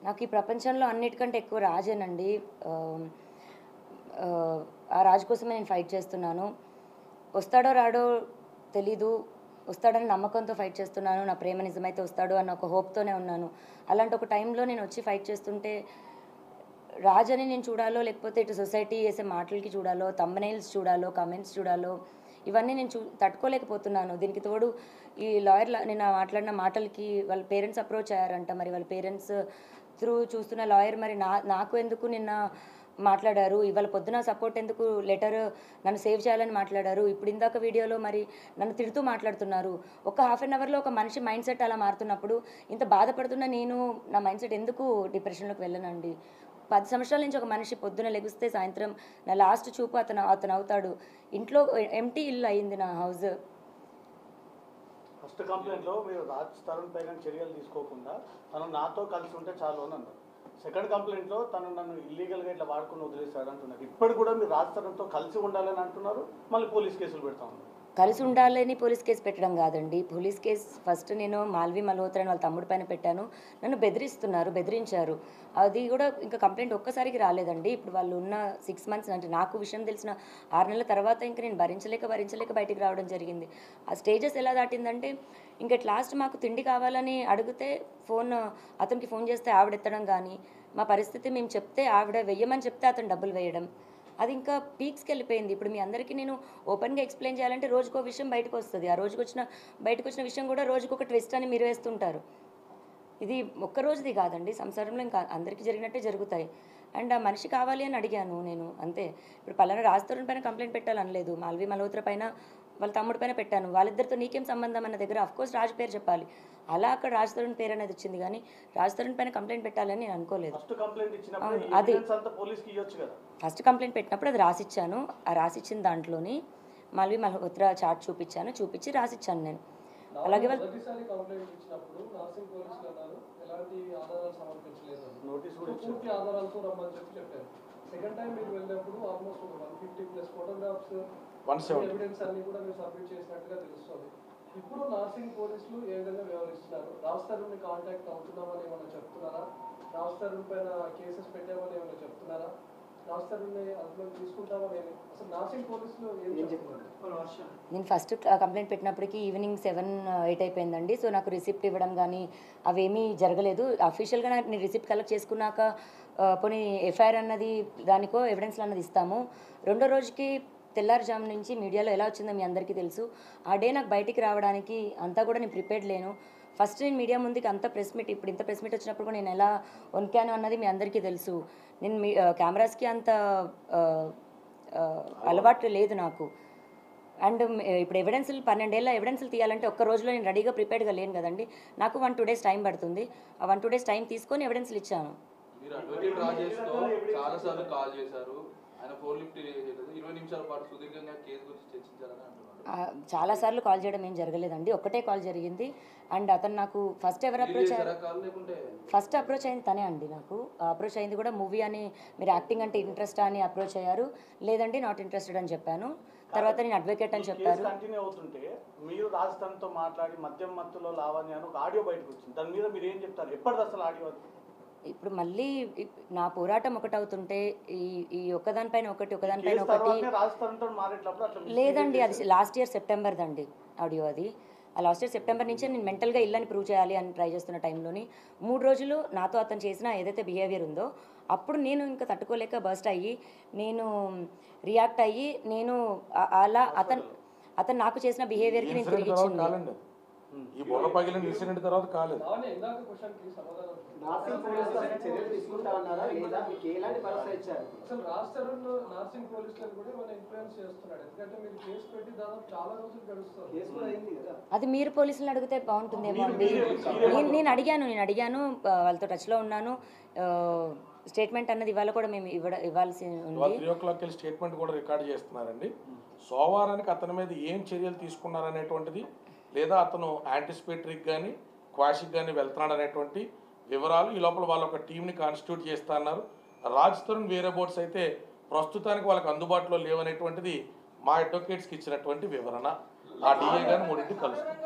నాకు ఈ ప్రపంచంలో అన్నిటికంటే ఎక్కువ రాజేనండి. ఆ రాజు కోసమే నేను ఫైట్ చేస్తున్నాను. వస్తాడో రాడో తెలీదు. వస్తాడని నమ్మకంతో ఫైట్ చేస్తున్నాను. నా ప్రేమ నిజమైతే వస్తాడు అన్న ఒక హోప్‌తోనే ఉన్నాను. అలాంటి ఒక టైంలో నేను వచ్చి ఫైట్ చేస్తుంటే రాజని నేను చూడాలో, లేకపోతే ఇటు సొసైటీ చేసే మాటలకి చూడాలో, థంబ్‌నెయిల్స్ చూడాలో, కామెంట్స్ చూడాలో, ఇవన్నీ నేను తట్టుకోలేకపోతున్నాను. దీనికి తోడు ఈ లాయర్‌ల నిన్న మాట్లాడిన మాటలకి వాళ్ళ పేరెంట్స్ అప్రోచ్ అయ్యారంట. మరి వాళ్ళ పేరెంట్స్ త్రూ చూస్తున్న లాయర్ మరి నాకు ఎందుకు నిన్న మాట్లాడారు, ఇవాళ పొద్దున సపోర్ట్ ఎందుకు లెటర్ నన్ను సేవ్ చేయాలని మాట్లాడారు, ఇప్పుడు ఇందాక వీడియోలో మరి నన్ను తిడుతూ మాట్లాడుతున్నారు. ఒక హాఫ్ అన్ అవర్లో ఒక మనిషి మైండ్ సెట్ అలా మారుతున్నప్పుడు ఇంత బాధపడుతున్న నేను నా మైండ్ సెట్ ఎందుకు డిప్రెషన్లోకి వెళ్ళనండి. 10 సంవత్సరాల నుంచి ఒక మనిషి పొద్దున లెగిస్తే సాయంత్రం నా లాస్ట్ చూపు అతను అవుతాడు. ఇంట్లో ఎంప్టీ ఇల్లు అయింది నా హౌస్. ఫస్ట్ కంప్లైంట్లో మీరు రాజ్ తరుణ్ పైన చర్యలు తీసుకోకుండా తను నాతో కలిసి ఉంటే చాలు అని అన్నారు. సెకండ్ కంప్లైంట్లో తను నన్ను ఇల్లీగల్గా ఇట్లా వాడుకుని వదిలేస్తాడు అంటున్నారు. ఇప్పుడు కూడా మీరు రాజ్ తరుణ్తో కలిసి ఉండాలని అంటున్నారు, మళ్ళీ పోలీస్ కేసులు పెడతా ఉన్నారు. కలిసి ఉండాలని పోలీస్ కేసు పెట్టడం కాదండి. పోలీస్ కేసు ఫస్ట్ నేను మాల్వి మల్హోత్రా అని వాళ్ళ తమ్ముడి పైన పెట్టాను. నన్ను బెదిరించారు. అది కూడా ఇంకా కంప్లైంట్ ఒక్కసారికి రాలేదండి. ఇప్పుడు వాళ్ళు ఉన్న 6 మంత్స్ అంటే నాకు విషయం తెలిసిన 6 నెలల తర్వాత ఇంకా నేను భరించలేక బయటికి రావడం జరిగింది. ఆ స్టేజెస్ ఎలా దాటిందంటే ఇంకా లాస్ట్ మాకు తిండి కావాలని అడిగితే అతనికి ఫోన్ చేస్తే ఆవిడ ఎత్తడం కానీ, మా పరిస్థితి మేము చెప్తే ఆవిడ వెయ్యమని చెప్తే అతను డబ్బులు వేయడం, అది ఇంకా పీక్స్కి వెళ్ళిపోయింది. ఇప్పుడు మీ అందరికీ నేను ఓపెన్గా ఎక్స్ప్లెయిన్ చేయాలంటే రోజుకో విషయం బయటకు వస్తుంది. ఆ బయటకు వచ్చిన విషయం కూడా రోజుకొక ట్విస్ట్ అని మీరు వేస్తుంటారు. ఇది ఒక్క రోజుది కాదండి, సంసారంలో ఇంకా అందరికీ జరిగినట్టే జరుగుతాయి. అండ్ ఆ మనిషి కావాలి అని అడిగాను నేను, అంతే. ఇప్పుడు పలానా రాజ్ తరుణ్ పైన కంప్లైంట్ పెట్టాలనలేదు, మాల్వి మల్హోత్రా పైన వాళ్ళ తమ్ముడి పైన పెట్టాను. వాళ్ళిద్దరితో నీకేం సంబంధం అన్న దగ్గర అఫ్కోర్స్ రాజు పేరు చెప్పాలి. అలా అక్కడ రాజ్ తరుణ్ పేరు అనేది వచ్చింది, కానీ రాజ్ తరుణ్ పైన కంప్లైంట్ పెట్టాలని నేను అనుకోలేదు. అది ఫస్ట్ కంప్లైంట్ పెట్టినప్పుడు అది రాసిచ్చాను. ఆ రాసిచ్చిన దాంట్లోని మాల్వి మల్హోత్రా చార్ట్ చూపించి రాసిచ్చాను నేను. అలాగే సెకండ్ టైం మీరు వెళ్ళినప్పుడు ఆల్మోస్ట్ 150+ ఫోటోగ్రాఫ్స్ ఎవిడెన్స్ అన్ని కూడా మీరు సబ్మిట్ చేసినట్టుగా తెలుస్తుంది. ఇప్పుడు నార్సింగ్ పోలీసులు ఏ విధంగా వ్యవహరిస్తున్నారు? రాజ్ తరుణ్ని కాంటాక్ట్ అవుతున్నామని ఏమైనా చెప్తున్నారా? రాజ్ తరుణ్ పైన కేసెస్ పెట్టామని ఏమైనా చెప్తున్నారా? రాజ్ తరుణ్ని అదుపులోకి తీసుకుంటామని అసలు నార్సింగ్ పోలీసులు ఏం చెప్తున్నారు? నేను ఫస్ట్ కంప్లైంట్ పెట్టినప్పటికీ ఈవినింగ్ 7-8 అయిపోయిందండి. సో నాకు రిసిప్ట్ ఇవ్వడం కానీ అవేమీ జరగలేదు. అఫీషియల్గా నేను రిసిప్ట్ కలెక్ట్ చేసుకున్నాక పోనీ ఎఫ్ఐఆర్ అన్నది దానికో ఎవిడెన్స్లు అన్నది ఇస్తాము. రెండో రోజుకి తెల్లారుజాము నుంచి మీడియాలో ఎలా వచ్చిందో మీ అందరికీ తెలుసు. ఆ డే నాకు బయటికి రావడానికి అంతా కూడా నేను ప్రిపేర్డ్ లేను. ఫస్ట్ నేను మీడియా ముందుకి అంత ప్రెస్ మీట్, ఇప్పుడు ఇంత ప్రెస్ మీట్ వచ్చినప్పుడు కూడా నేను ఎలా వణికాను అన్నది మీ అందరికీ తెలుసు. నేను కెమెరాస్కి అంత అలవాటు లేదు నాకు. అండ్ ఇప్పుడు ఎవిడెన్స్లు 12 ఏళ్ళ ఎవిడెన్స్లు తీయాలంటే ఒక్క రోజులో నేను రెడీగా ప్రిపేర్డ్గా లేను కదండి. నాకు 1-2 డేస్ టైం పడుతుంది. ఆ 1-2 డేస్ టైం తీసుకొని ఎవిడెన్స్లు ఇచ్చాను. మీరు అడ్వకేట్ రాజేష్తో చాలాసార్లు కాల్ చేశారు, ఆయన ఫోన్ లిఫ్ట్ చేయలేదు. 20 నిమిషాల పాటు సుదీర్ఘంగా కేసు గురించి చర్చించారని అంటున్నారు. చాలాసార్లు కాల్ చేయడం ఏం జరగలేదండి, ఒక్కటే కాల్ జరిగింది. అండ్ అతను నాకు ఫస్ట్ ఫస్ట్ అప్రోచ్ అయింది తనే అండి. నాకు అప్రోచ్ అయింది కూడా మూవీ అని, మీరు యాక్టింగ్ అంటే ఇంట్రెస్ట్ అని అప్రోచ్ అయ్యారు. లేదండి నాట్ ఇంట్రెస్టెడ్ అని చెప్పాను. తర్వాత నేను అడ్వకేట్ అని చెప్పారు. కంటిన్యూ అవుతుంటే మీరు రాజస్థాన్తో మాట్లాడి మద్యం మత్తులో లావణ్య ఒక ఆడియో బయటకు వచ్చింది. దాని మీద మీరు ఏం చెప్తారు? ఎప్పటిది అసలు ఆడియో? ఇప్పుడు మళ్ళీ నా పోరాటం ఒకటవుతుంటే ఈ ఒకదానిపైన ఒకటి లేదండి. అది లాస్ట్ ఇయర్ సెప్టెంబర్ దండి ఆడియో. అది ఆ లాస్ట్ ఇయర్ సెప్టెంబర్ నుంచే నేను మెంటల్గా ఇల్లని ప్రూవ్ చేయాలి అని ట్రై చేస్తున్న టైంలోని 3 రోజులు నాతో అతను చేసిన ఏదైతే బిహేవియర్ ఉందో అప్పుడు నేను ఇంకా తట్టుకోలేక బర్స్ట్ అయ్యి నేను రియాక్ట్ అయ్యి నేను అలా అతను నాకు చేసిన బిహేవియర్కి నేను తిరిగి ఇచ్చింది. ఈ బొల్ల పగిలిన ఇన్సిడెంట్ తర్వాత కాలేదు. అది మీరు పోలీసులను అడిగితే బాగుంటుందేమో అండి. నేను అడిగాను, వాళ్ళతో టచ్లో ఉన్నాను. స్టేట్మెంట్ అన్నది ఇవాళ కూడా మేము ఇవ్వాల్సి ఉంది. 3 o'clock స్టేట్మెంట్ కూడా రికార్డ్ చేస్తున్నారండి. సోమవారానికి అతని మీద ఏం చర్యలు తీసుకున్నారనేటువంటిది, లేదా అతను యాంటిసిపేటరీకి కానీ క్వాషిక్ కానీ వెళ్తున్నాడు అనేటువంటి వివరాలు ఈ లోపల వాళ్ళు ఒక టీంని కాన్స్టిట్యూట్ చేస్తా అన్నారు. రాజ్ తరుణ్ వేరే బోర్డ్స్ అయితే ప్రస్తుతానికి వాళ్ళకి అందుబాటులో లేవనేటువంటిది మా అడ్వకేట్స్కి ఇచ్చినటువంటి వివరణ. ఆ డిఏ గారు 3 కలుస్తారు.